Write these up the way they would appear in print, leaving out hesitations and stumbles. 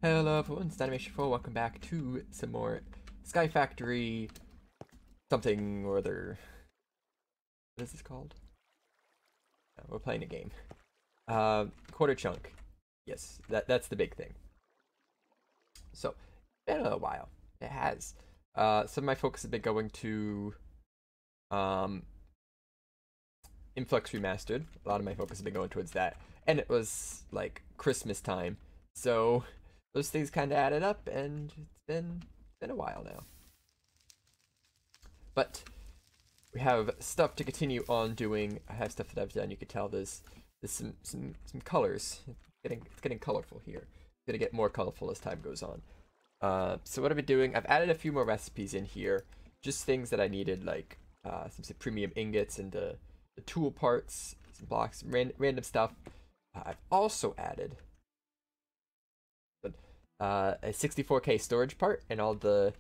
Hello everyone, it's Animation4. Welcome back to some more Sky Factory something or other. What is this called? We're playing a game. Quarter chunk. Yes, that's the big thing. So, it's been a while. It has. Some of my focus has been going to Influx Remastered. A lot of my focus has been going towards that. And it was like Christmas time. So those things kind of added up, and it's been a while now. But we have stuff to continue on doing. I have stuff that I've done. You can tell there's some colors. It's getting colorful here. It's gonna get more colorful as time goes on. So what I've been doing, I've added a few more recipes in here. Just things that I needed, like some premium ingots and the tool parts, some blocks, some random stuff. I've also added a 64K storage part and all the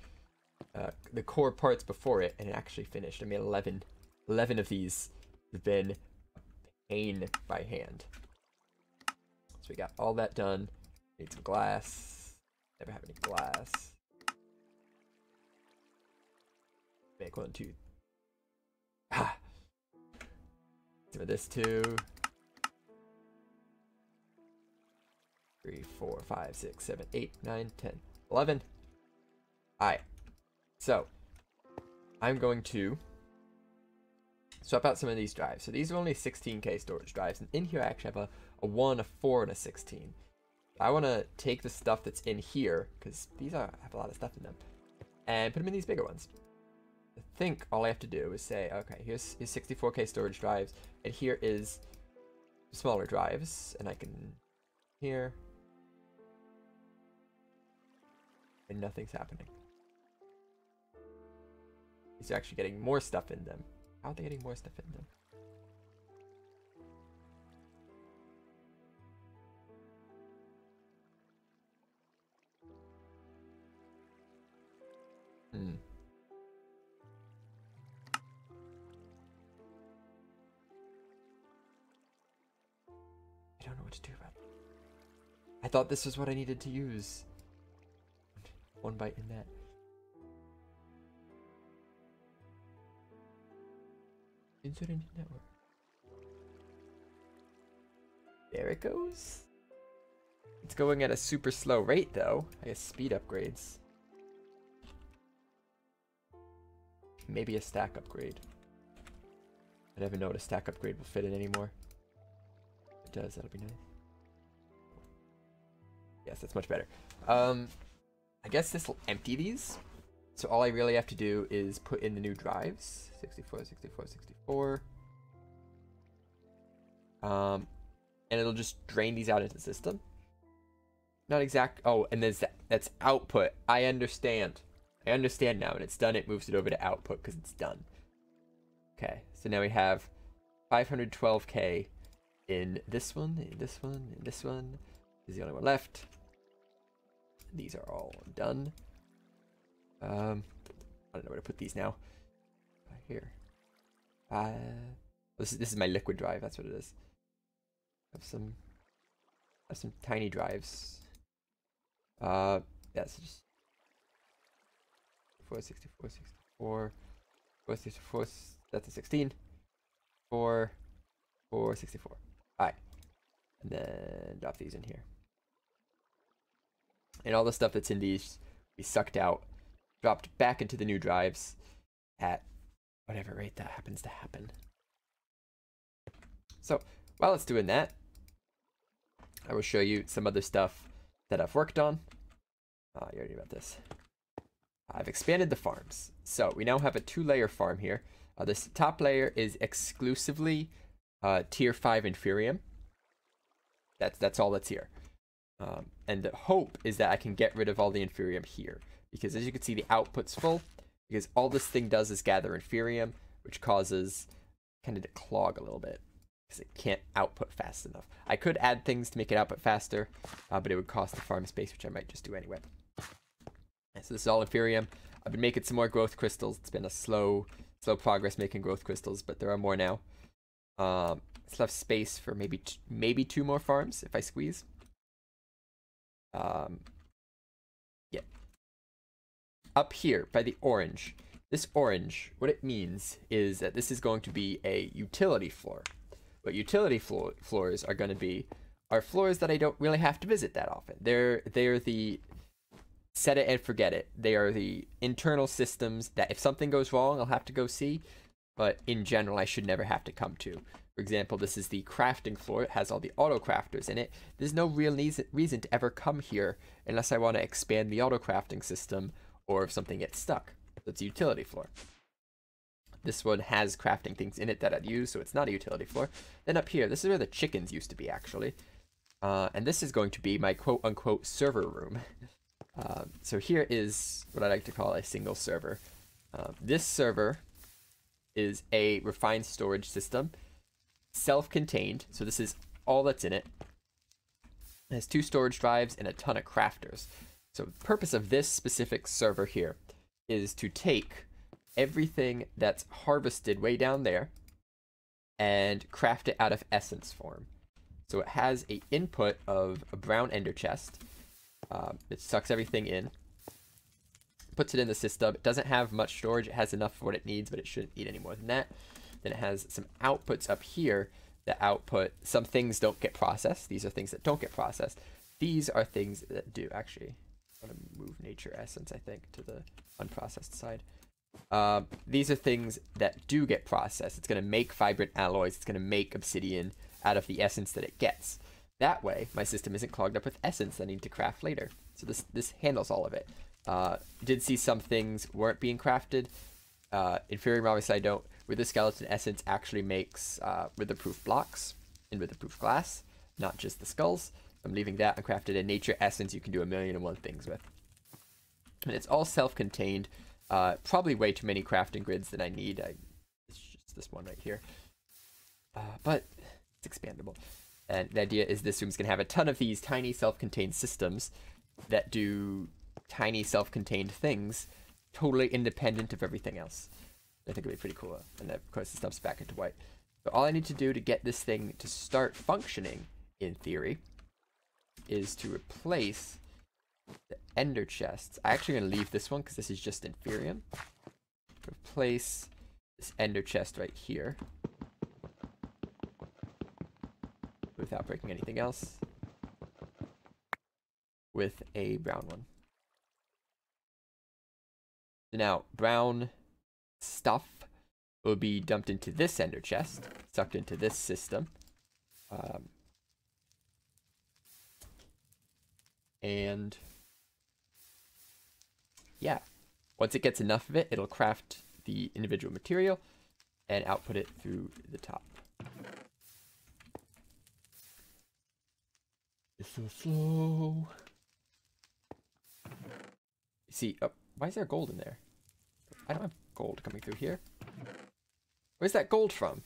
core parts before it, and it actually finished. I made 11 of these. Have been a pain by hand. So we got all that done. Need some glass. Never have any glass. Make 1, 2. Some of this too. 3, 4, 5, 6, 7, 8, 9, 10, 11. Alright. So, I'm going to swap out some of these drives. So these are only 16K storage drives. And in here I actually have a 1, a 4, and a 16. I want to take the stuff that's in here, because these have a lot of stuff in them, and put them in these bigger ones. I think all I have to do is say, okay, here's 64K storage drives, and here is smaller drives, and I can here, and nothing's happening. These are actually getting more stuff in them. How are they getting more stuff in them? I don't know what to do about it. I thought this was what I needed to use. One byte in that. Insert into network. There it goes. It's going at a super slow rate though. I guess speed upgrades. Maybe a stack upgrade. I never know what a stack upgrade will fit in anymore. If it does, that'll be nice. Yes, that's much better. I guess this will empty these. So all I really have to do is put in the new drives. 64, 64, 64. And it'll just drain these out into the system. Not exact. Oh, and there's that's output. I understand. I understand now. When it's done, it moves it over to output because it's done. Okay, so now we have 512K in this one, in this one, in this one. This is the only one left. These are all done. I don't know where to put these now. Here. This is my liquid drive. That's what it is. I have some tiny drives. Yeah, so just 64, 64, 64. That's a 16. 4, 4, 64. All right, and then drop these in here. And all the stuff that's in these we sucked out, dropped back into the new drives at whatever rate that happens to happen. So while it's doing that, I will show you some other stuff that I've worked on. You already knew about this. I've expanded the farms. So we now have a 2-layer farm here. This top layer is exclusively tier 5 Inferium. That's all that's here. And the hope is that I can get rid of all the Inferium here. Because as you can see, the output's full. Because all this thing does is gather Inferium, which causes kind of to clog a little bit. Because it can't output fast enough. I could add things to make it output faster, but it would cost the farm space, which I might just do anyway. So this is all Inferium. I've been making some more growth crystals. It's been a slow progress making growth crystals, but there are more now. Still have space for maybe 2 more farms if I squeeze. up here by the orange, this orange, what it means is that this is going to be a utility floor. What utility floors are going to be are floors that I don't really have to visit that often. They're the set it and forget it. They are the internal systems that if something goes wrong, I'll have to go see. But in general, I should never have to come to. For example, this is the crafting floor. It has all the auto crafters in it. There's no real reason to ever come here unless I want to expand the auto crafting system or if something gets stuck. So it's a utility floor. This one has crafting things in it that I'd use, so it's not a utility floor. Then up here, this is where the chickens used to be, actually. And this is going to be my quote-unquote server room. So here is what I like to call a single server. This server is a refined storage system, self-contained, so this is all that's in it. It has 2 storage drives and a ton of crafters. So the purpose of this specific server here is to take everything that's harvested way down there and craft it out of essence form. So it has a input of a brown ender chest. It sucks everything in, puts it in the system. It doesn't have much storage. It has enough for what it needs, but it shouldn't need any more than that. Then it has some outputs up here that output some things don't get processed. These are things that don't get processed. These are things that do. Actually, I want to move nature essence, I think, to the unprocessed side. These are things that do get processed. It's going to make vibrant alloys. It's going to make obsidian out of the essence that it gets. That way, my system isn't clogged up with essence that I need to craft later. So this handles all of it. Did see some things weren't being crafted. Inferior obviously I don't. Where the skeleton essence actually makes witherproof blocks and witherproof glass, not just the skulls. I'm leaving that uncrafted. In nature essence, you can do 1,000,001 things with. And it's all self-contained. Probably way too many crafting grids than I need. It's just this one right here. But it's expandable. And the idea is this room's going to have a ton of these tiny self-contained systems that do tiny self-contained things, totally independent of everything else. I think it'd be pretty cool. And of course, the stuff's back into white. But all I need to do to get this thing to start functioning, in theory, is to replace the ender chests. I'm actually going to leave this one because this is just inferium. Replace this ender chest right here without breaking anything else with a brown one. Now, brown stuff will be dumped into this ender chest, sucked into this system. And yeah, once it gets enough of it, it'll craft the individual material and output it through the top. It's so slow. See, why is there gold in there? I don't have gold coming through here. Where's that gold from?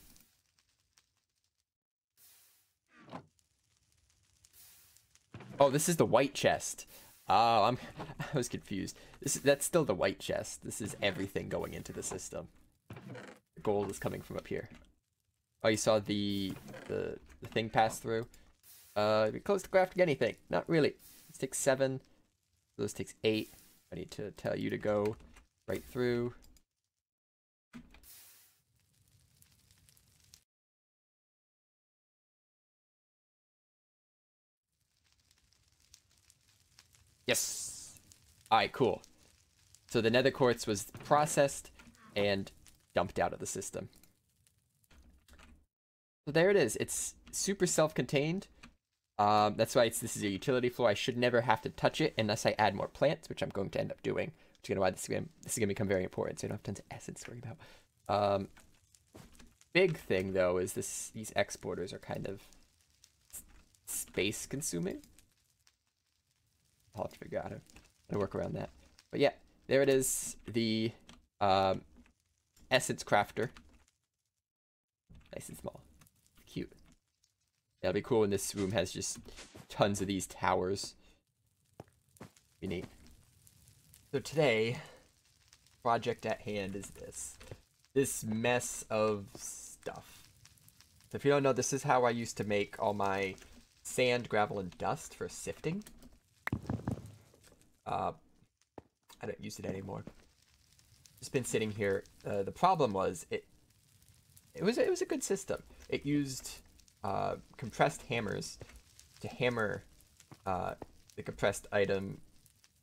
Oh, this is the white chest. Oh, I was confused. That's still the white chest. This is everything going into the system. The gold is coming from up here. Oh, you saw the thing pass through? Be close to crafting anything. Not really. This takes 7. Those takes 8. I need to tell you to go right through. Yes! Alright, cool. So the nether quartz was processed and dumped out of the system. So there it is. It's super self-contained. That's why this is a utility floor. I should never have to touch it unless I add more plants, which I'm going to end up doing. Which is why this is going to become very important, so I don't have tons of essence to worry about. Big thing, though, is these exporters are kind of space-consuming. I'll have to figure out how to work around that. But yeah, there it is. The essence crafter. Nice and small. Cute. That'll be cool when this room has just tons of these towers. Be neat. So today, project at hand is this mess of stuff. So if you don't know, this is how I used to make all my sand, gravel, and dust for sifting. I don't use it anymore. Just been sitting here. The problem was it was a good system. It used compressed hammers to hammer the compressed item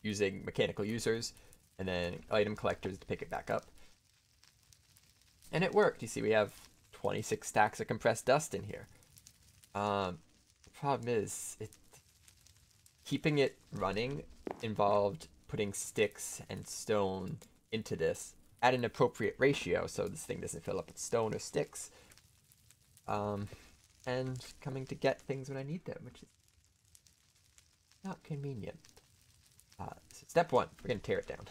using mechanical users, and then item collectors to pick it back up. And it worked. You see, we have 26 stacks of compressed dust in here. The problem is, keeping it running involved putting sticks and stone into this at an appropriate ratio so this thing doesn't fill up with stone or sticks. And coming to get things when I need them, which is not convenient. So step one, we're going to tear it down.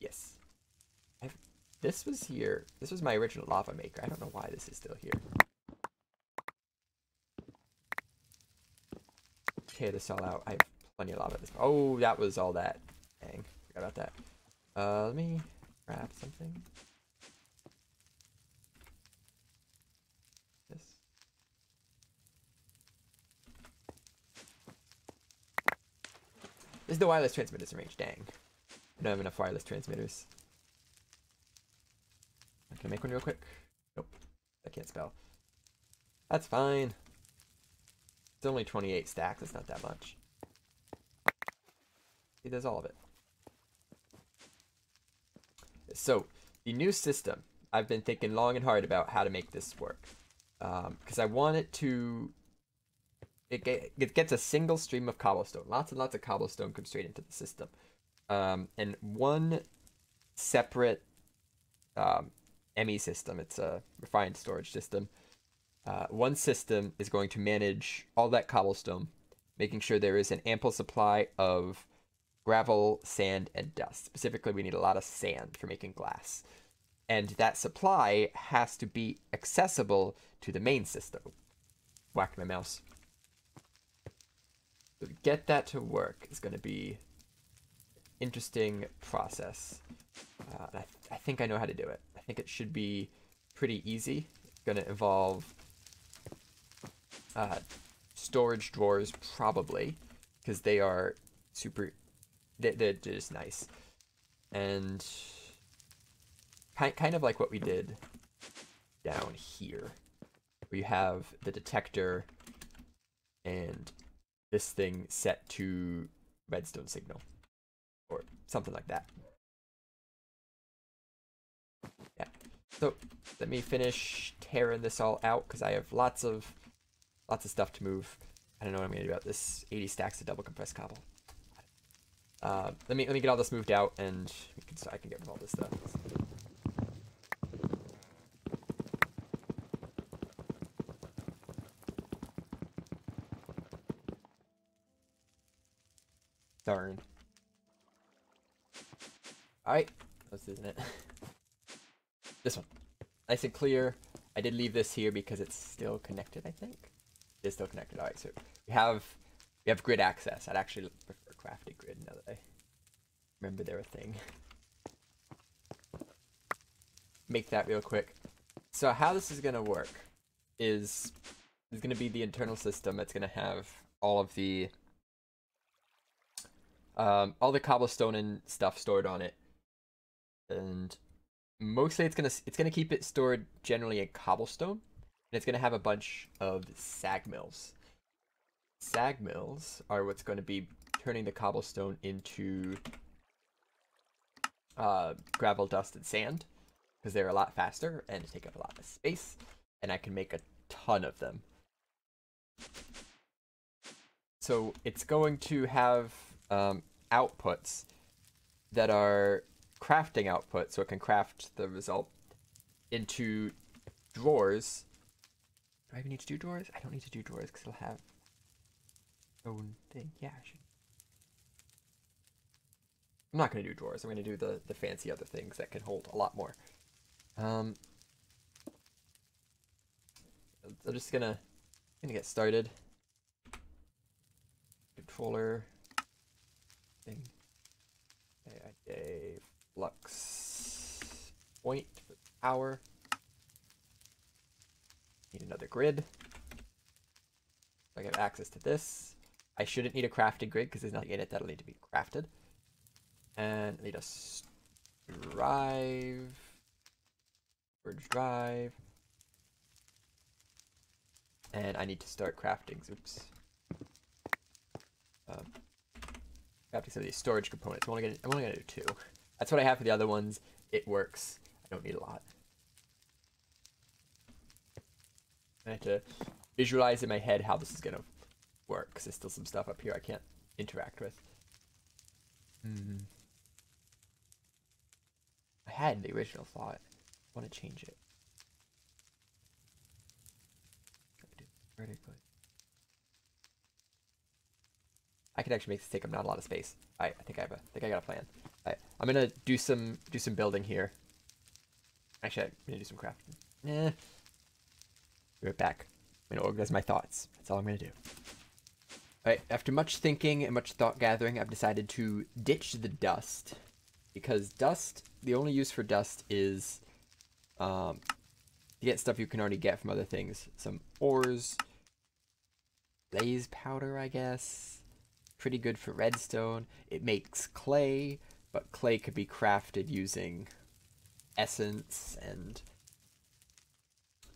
Yes. This was here. This was my original lava maker. I don't know why this is still here. Tear this all out. I have plenty of lava at this point. Oh, that was all that. Dang, forgot about that. Let me grab something. This. There's no wireless transmitters in range. Dang. I don't have enough wireless transmitters. Can I make one real quick? Nope. I can't spell. That's fine. It's only 28 stacks. It's not that much. He does all of it. So, the new system. I've been thinking long and hard about how to make this work. Because I want it to... It gets a single stream of cobblestone. Lots and lots of cobblestone comes straight into the system. And one separate ME system. It's a refined storage system. One system is going to manage all that cobblestone, making sure there is an ample supply of gravel, sand, and dust. Specifically, we need a lot of sand for making glass. And that supply has to be accessible to the main system. Whack my mouse. So to get that to work is going to be an interesting process. I think I know how to do it. I think it should be pretty easy. It's going to involve storage drawers, probably, because they are super... They're just nice. And kind of like what we did down here, where you have the detector and this thing set to redstone signal, or something like that. Yeah. So let me finish tearing this all out, because I have lots of stuff to move. I don't know what I'm gonna do about this 80 stacks of double compressed cobble. Let me get all this moved out, and I can get rid of all this stuff. Darn. Alright, this isn't it. This one. Nice and clear. I did leave this here because it's still connected, I think. It's still connected. Alright, so we have grid access. I'd actually prefer crafted grid now that I remember they're a thing. Make that real quick. So how this is gonna work is there's gonna be the internal system that's gonna have all of the cobblestone and stuff stored on it, and mostly it's gonna keep it stored generally in cobblestone, and it's gonna have a bunch of sag mills. Sag mills are what's going to be turning the cobblestone into gravel, dust, and sand, because they're a lot faster and take up a lot of space, and I can make a ton of them. So it's going to have outputs that are crafting outputs, so it can craft the result into drawers. Do I even need to do drawers? I don't need to do drawers because it'll have own thing. Yeah, I should. I'm not going to do drawers. I'm going to do the fancy other things that can hold a lot more. I'm just gonna get started. Controller thing. Okay, I gave flux point for power. Need another grid. I have access to this. I shouldn't need a crafting grid because there's nothing in it that'll need to be crafted. And I need a drive. Storage drive. And I need to start crafting. Oops. Crafting some of these storage components. I'm only gonna do 2. That's what I have for the other ones. It works. I don't need a lot. I have to visualize in my head how this is gonna work, because there's still some stuff up here I can't interact with. I had the original thought. I want to change it. Vertically. I could actually make this take up not a lot of space. I think I got a plan. I'm gonna do some building here. Actually, I'm gonna do some crafting. Be right back. I'm gonna organize my thoughts. That's all I'm gonna do. Alright, after much thinking and much thought gathering, I've decided to ditch the dust. Because dust, the only use for dust is to get stuff you can already get from other things. Some ores, blaze powder, I guess. Pretty good for redstone. It makes clay, but clay could be crafted using essence, and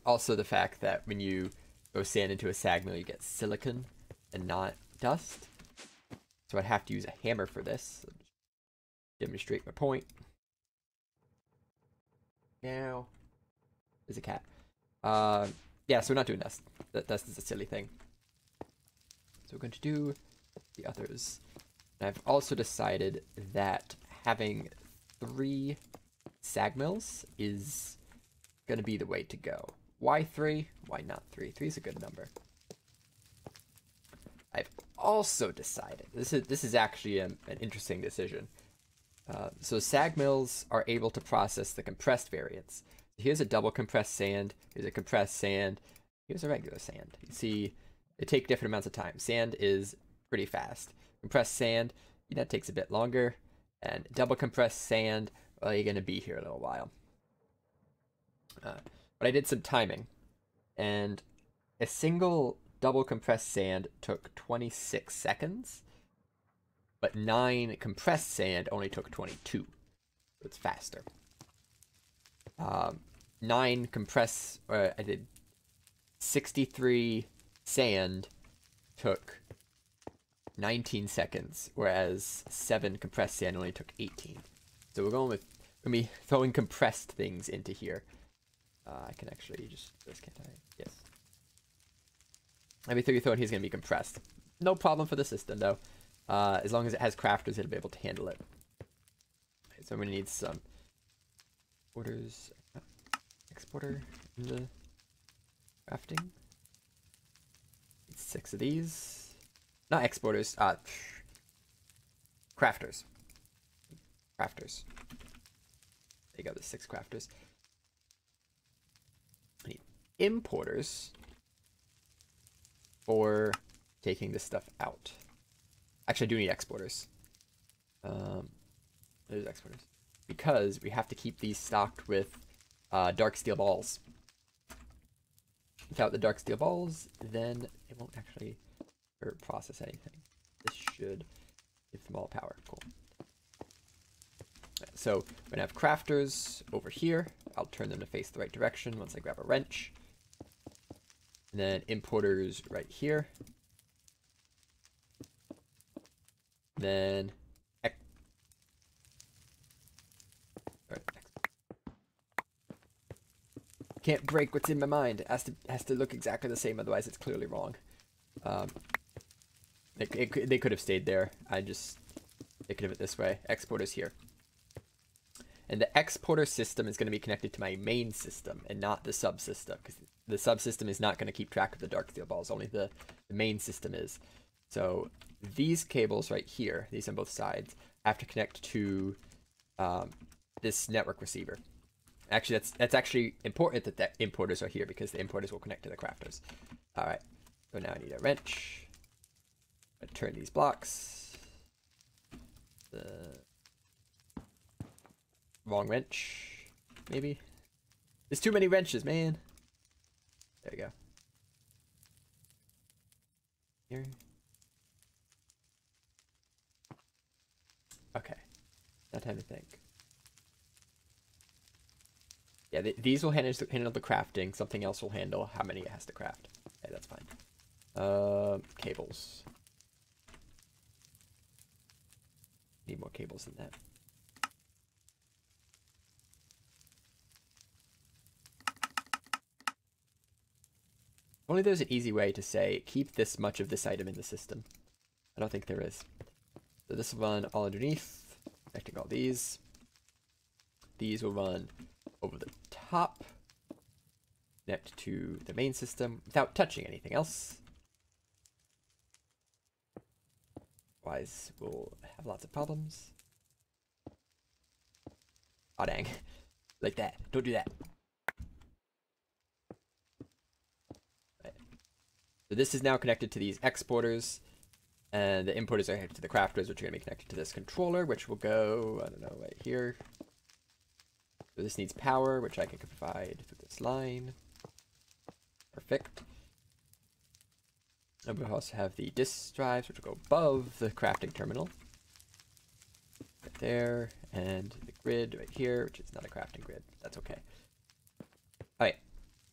also the fact that when you throw sand into a sag mill, you get silicon and not dust. So I'd have to use a hammer for this. Demonstrate my point. Now, there's a cat. Yeah, so we're not doing dust. Dust is a silly thing. So we're going to do the others. And I've also decided that having 3 sag mills is going to be the way to go. Why 3? Why not 3? 3 is a good number. I've also decided, this is actually an interesting decision. So sag mills are able to process the compressed variants. Here's a double compressed sand, here's a compressed sand, here's a regular sand. You see, they take different amounts of time. Sand is pretty fast. Compressed sand, that takes a bit longer. And double compressed sand, well, you're going to be here a little while. But I did some timing. And a single double compressed sand took 26 seconds. But 9 compressed sand only took 22. So it's faster. 9 compressed, I did 63 sand took 19 seconds, whereas 7 compressed sand only took 18. So we're going to be throwing compressed things into here. I can actually just, can't I? Yes. Everything you throw in here is going to be compressed. No problem for the system, though. As long as it has crafters, it'll be able to handle it. Okay, so I'm going to need some exporter in the crafting. Need 6 of these. Not exporters, crafters. Crafters. There you go, there's 6 crafters. I need importers for taking this stuff out. Actually, I do need exporters. There's exporters. Because we have to keep these stocked with dark steel balls. Without the dark steel balls, then it won't actually process anything. This should give them all power. Cool. So we're gonna have crafters over here. I'll turn them to face the right direction once I grab a wrench. And then importers right here. Then can't break what's in my mind. It has to look exactly the same, otherwise it's clearly wrong. They could have stayed there. I just thinking of it this way. Exporters here. And the exporter system is going to be connected to my main system and not the subsystem, because the subsystem is not going to keep track of the dark steel balls. Only the main system is. So these cables right here, these on both sides, have to connect to this network receiver. Actually, that's actually important that the importers are here, because the importers will connect to the crafters. All right. So now I need a wrench. Turn these blocks. The wrong wrench, maybe. There's too many wrenches, man. There we go. Here. Okay. time to think. Yeah, these will handle the crafting. Something else will handle how many it has to craft. Okay, that's fine. Cables. Need more cables than that. Only there's an easy way to say, keep this much of this item in the system. I don't think there is. So this will run all underneath, connecting all these. These will run over the top, connect to the main system without touching anything else. Otherwise, we'll have lots of problems. Aw, dang. Like that. Don't do that. Right. So this is now connected to these exporters, and the importers are connected to the crafters, which are going to be connected to this controller, which will go, I don't know, right here. So this needs power, which I can provide through this line. Perfect. And we also have the disk drives, which will go above the crafting terminal. Right there, and the grid right here, which is not a crafting grid. That's okay. Alright,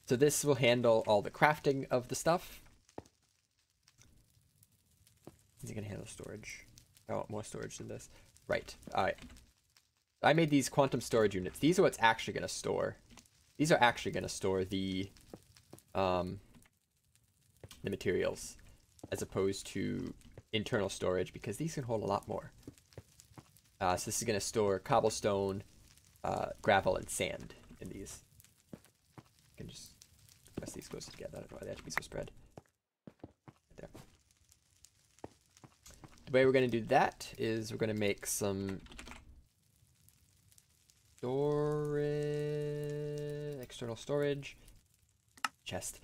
so this will handle all the crafting of the stuff. Is it going to handle storage? I want more storage than this. Right, alright. I made these quantum storage units. These are what's actually going to store. These are actually going to store the materials, as opposed to internal storage, because these can hold a lot more. So this is going to store cobblestone, gravel, and sand in these. I can just press these close together. I don't know why they have to be so spread. Right there. The way we're going to do that is we're going to make some storage, external storage, chest.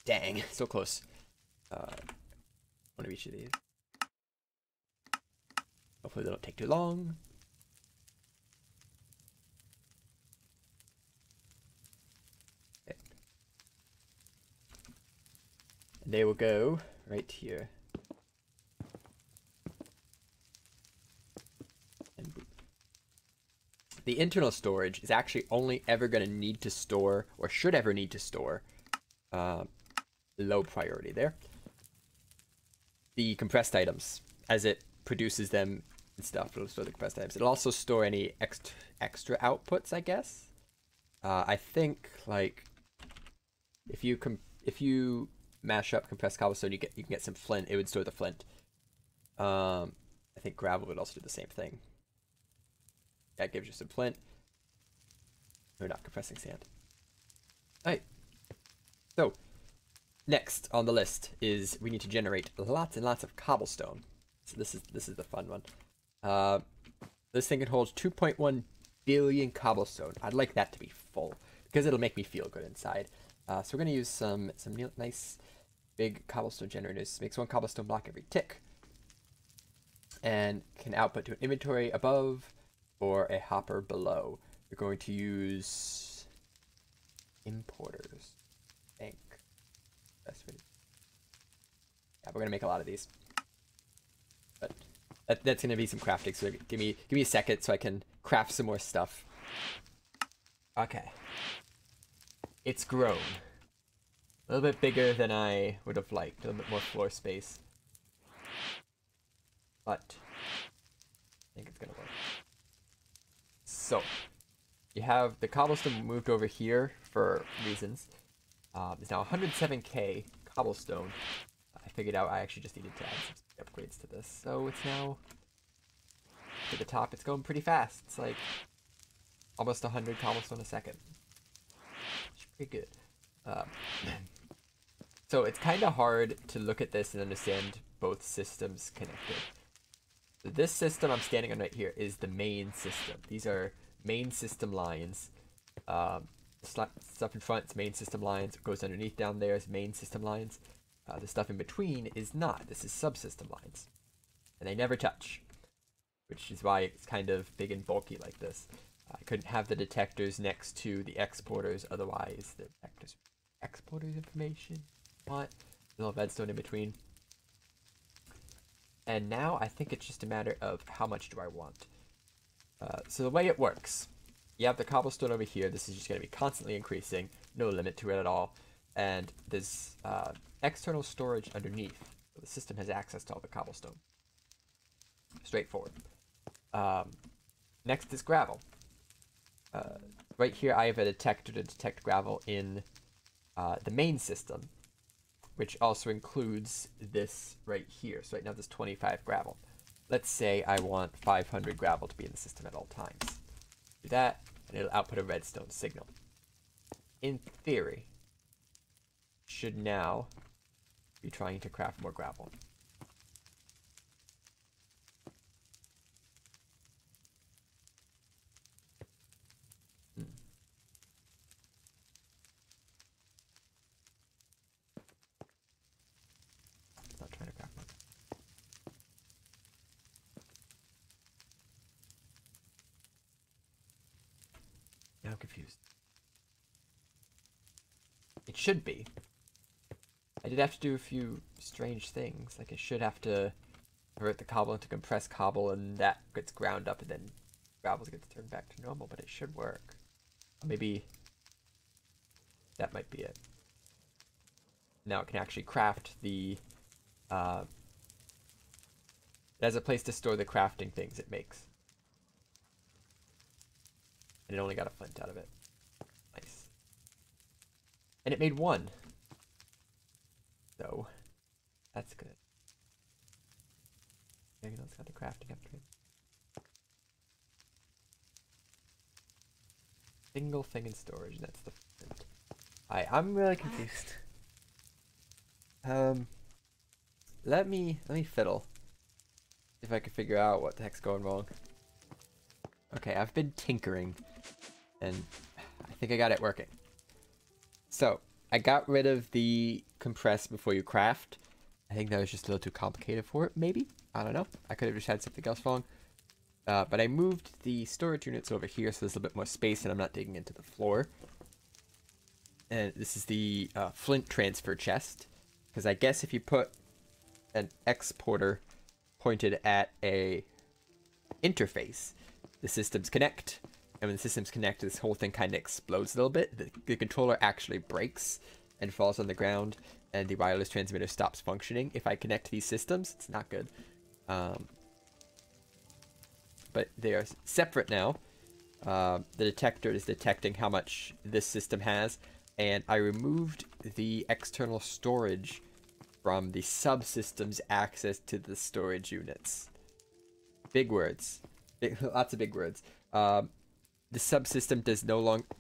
Dang, so close. One of each of these. Hopefully they don't take too long. Okay. And they will go right here. And the internal storage is actually only ever going to need to store, or should ever need to store, low priority there. The compressed items, as it produces them and stuff, it'll store the compressed items. It'll also store any extra outputs, I guess. I think, like, if you mash up compressed cobblestone, you can get some flint. It would store the flint. I think gravel would also do the same thing. That gives you some flint. We're not compressing sand. Alright. So, next on the list is we need to generate lots and lots of cobblestone. So this is the fun one. This thing can hold 2.1 billion cobblestone. I'd like that to be full because it'll make me feel good inside. So we're gonna use some nice big cobblestone generators. Makes one cobblestone block every tick, and can output to an inventory above or a hopper below. We're going to use importers. Bank. That's pretty. Yeah, we're gonna make a lot of these, but that's gonna be some crafting. So give me a second so I can craft some more stuff. Okay, it's grown a little bit bigger than I would have liked. A little bit more floor space, but I think it's gonna work. So you have the cobblestone moved over here for reasons. There's now 107k cobblestone. I figured out I actually just needed to add some upgrades to this. So it's now to the top. It's going pretty fast. It's like almost 100 cobblestone a second. It's pretty good. So it's kind of hard to look at this and understand both systems connected. So this system I'm standing on right here is the main system. These are main system lines. Stuff in front is main system lines. What goes underneath down there is main system lines. The stuff in between is not. This is subsystem lines. And they never touch, which is why it's kind of big and bulky like this. I couldn't have the detectors next to the exporters, otherwise the detectors exporters information. What? A little redstone in between. And now I think it's just a matter of how much do I want. So the way it works, you have the cobblestone over here. This is just going to be constantly increasing, no limit to it at all. And there's external storage underneath. The system has access to all the cobblestone. Straightforward. Next is gravel. Right here I have a detector to detect gravel in the main system, which also includes this right here. So right now there's 25 gravel. Let's say I want 500 gravel to be in the system at all times. Do that, and it'll output a redstone signal. In theory, should now be trying to craft more gravel. It's not trying to craft more. Now I'm confused. It should be. I did have to do a few strange things. Like, it should have to convert the cobble into compressed cobble, and that gets ground up, and then gravel gets turned back to normal, but it should work. Maybe that might be it. Now it can actually craft the... it has a place to store the crafting things it makes. And it only got a flint out of it. Nice. And it made one. So, that's good. There you go, it's got the crafting upgrade. Single thing in storage, and that's the flint. I'm really confused. Let me fiddle. If I can figure out what the heck's going wrong. Okay, I've been tinkering, and I think I got it working. So, I got rid of the compress before you craft. I think that was just a little too complicated for it, maybe? I don't know. I could have just had something else wrong. But I moved the storage units over here so there's a little bit more space and I'm not digging into the floor. And this is the flint transfer chest. Because I guess if you put an exporter pointed at a interface, the systems connect. And when the systems connect, this whole thing kind of explodes a little bit. The controller actually breaks and falls on the ground, and the wireless transmitter stops functioning. If I connect these systems, it's not good. But they are separate now. The detector is detecting how much this system has, and I removed the external storage from the subsystem's access to the storage units. Big words. Lots of big words. The subsystem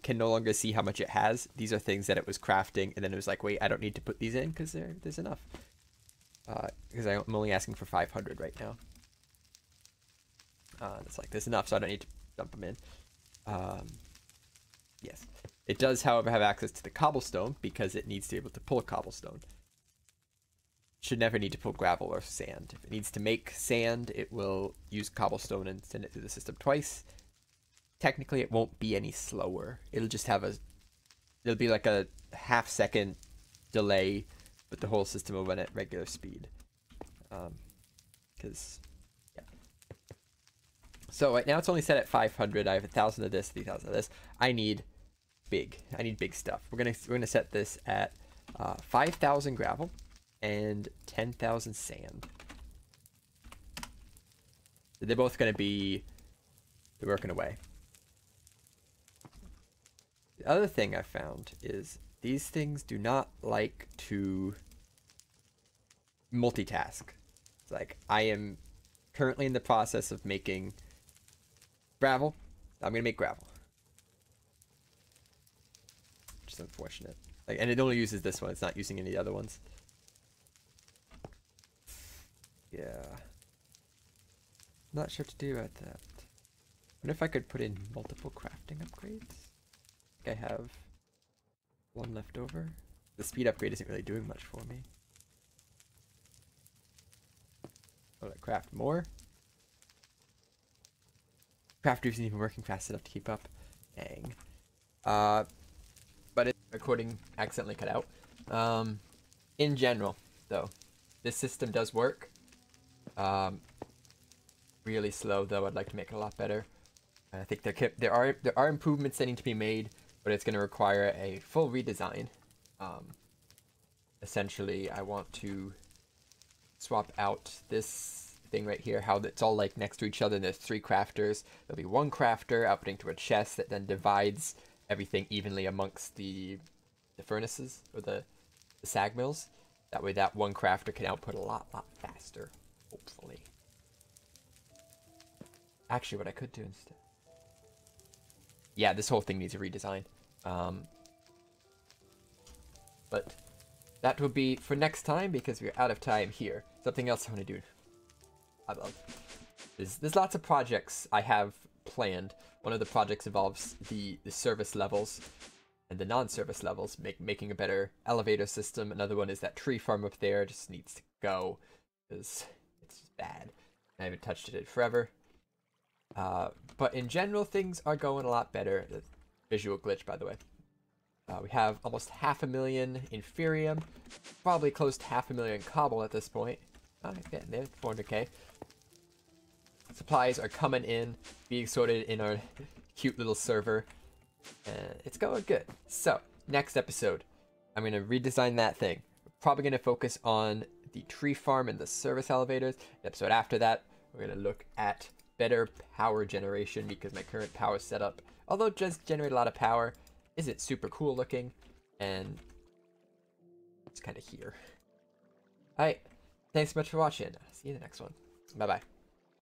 can no longer see how much it has. These are things that it was crafting, and then it was like, wait, I don't need to put these in because there's enough. Because I'm only asking for 500 right now. It's like, there's enough, so I don't need to dump them in. Yes. It does, however, have access to the cobblestone because it needs to be able to pull cobblestone. Should never need to pull gravel or sand. If it needs to make sand, it will use cobblestone and send it through the system twice. Technically, it won't be any slower. It'll just have it'll be like a half-second delay, but the whole system will run at regular speed. Because, yeah. So right now it's only set at 500. I have 1,000 of this, 3,000 of this. I need big stuff. We're gonna set this at 5,000 gravel and 10,000 sand. They're both gonna be working away. The other thing I found is these things do not like to multitask. It's like, I am currently in the process of making gravel. I'm gonna make gravel. Which is unfortunate. Like, and it only uses this one, it's not using any of the other ones. Yeah. Not sure what to do about that. Wonder if I could put in multiple crafting upgrades? I have one left over. The speed upgrade isn't really doing much for me. Oh, I craft more. Craft isn't even working fast enough to keep up. Dang. But recording accidentally cut out. In general, though, this system does work. Really slow, though. I'd like to make it a lot better. I think there are improvements that need to be made, but it's going to require a full redesign. Essentially, I want to swap out this thing right here, how it's all like next to each other, and there's 3 crafters. There'll be 1 crafter outputting to a chest that then divides everything evenly amongst the furnaces, or the sag mills. That way that 1 crafter can output a lot faster, hopefully. Actually, what I could do instead... Yeah, this whole thing needs a redesign. But that will be for next time, because we're out of time here. Something else I want to do. There's lots of projects I have planned. One of the projects involves the service levels and the non-service levels, making a better elevator system. Another one is that tree farm up there just needs to go, because it's just bad. I haven't touched it in forever. But in general, things are going a lot better. The visual glitch, by the way. We have almost 500,000 Inferium, probably close to 500,000 Cobble at this point. Oh, getting there, 400k. Supplies are coming in, being sorted in our cute little server. It's going good. So, next episode, I'm going to redesign that thing. We're probably going to focus on the tree farm and the service elevators. The episode after that, we're going to look at better power generation, because my current power setup, although it does generate a lot of power, isn't super cool looking, and it's kind of here. Alright, thanks so much for watching. See you in the next one. Bye-bye.